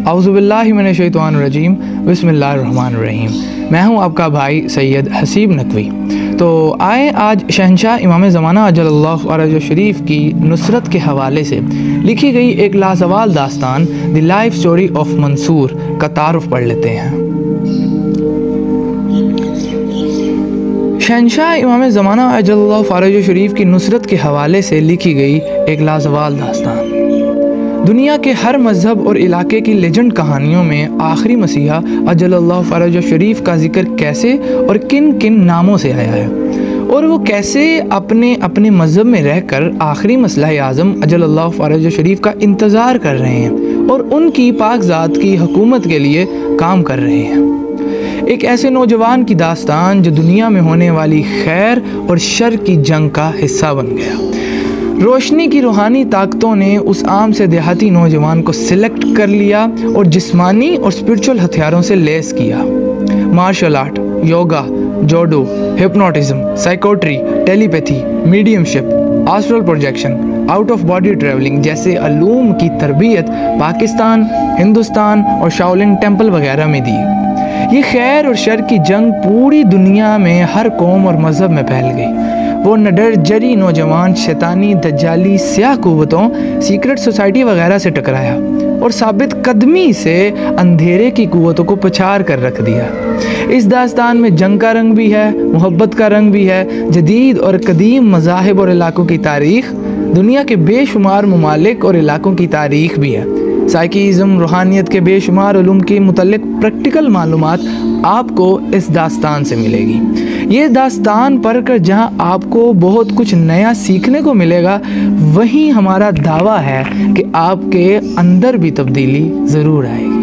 औज़ुबिल्लाहि मिनश्शैतानिर्रजीम बिस्मिल्लाहिर्रहमानिर्रहीम। मैं हूं आपका भाई सैयद हसीब नकवी। तो आए आज शहंशाह इमाम ज़माना अजल्लल्लाहु फ़रजहु शरीफ की नुसरत के हवाले से लिखी गई एक लाजवाल दास्तान the life story of Mansoor का तारुफ पढ़ लेते हैं। शहंशाह इमाम ज़माना अजल्लल्लाहु फ़रजहु शरीफ की नुसरत के हवाले से लिखी गई एक लाजवाल दास्तान। दुनिया के हर मज़हब और इलाके की लेजेंड कहानियों में आखिरी मसीहा अजल्लल्लाहु फ़रजहु शरीफ का जिक्र कैसे और किन किन नामों से आया है, और वो कैसे अपने अपने मज़हब में रहकर आखिरी मसलह आज़म अजल्लल्लाहु फ़रजहु शरीफ का इंतज़ार कर रहे हैं और उनकी पाकज़ात की हुकूमत के लिए काम कर रहे हैं। एक ऐसे नौजवान की दास्तान जो दुनिया में होने वाली खैर और शर की जंग का हिस्सा बन गया। रोशनी की रूहानी ताकतों ने उस आम से देहाती नौजवान को सिलेक्ट कर लिया और जिस्मानी और स्पिरिचुअल हथियारों से लेस किया। Martial art, yoga, judo, hypnotism, psychiatry, telepathy, mediumship, astral projection, out of body travelling जैसे अलूम की तरबियत पाकिस्तान, हिंदुस्तान और शाओलिन टेम्पल वगैरह में दी। ये खैर और शर की जंग पूरी दुनिया में हर कौम और मज़हब में फैल गई। वो नडर जरी नौजवान शैतानी दज्जाली स्याह कुव्वतों, सीक्रेट सोसाइटी वगैरह से टकराया और साबित कदमी से अंधेरे की कुव्वतों को पछाड़ कर रख दिया। इस दास्तान में जंग का रंग भी है, मोहब्बत का रंग भी है, जदीद और कदीम मज़ाहिब और इलाकों की तारीख़, दुनिया के बेशुमार ममालिक और इलाकों की तारीख़ भी है। साइकिज़म, रूहानियत के बेशुमार उलूम के मुतल्लिक़ प्रैक्टिकल मालूमात आपको इस दास्तान से मिलेगी। ये दास्तान पढ़कर जहां आपको बहुत कुछ नया सीखने को मिलेगा, वहीं हमारा दावा है कि आपके अंदर भी तब्दीली ज़रूर आएगी।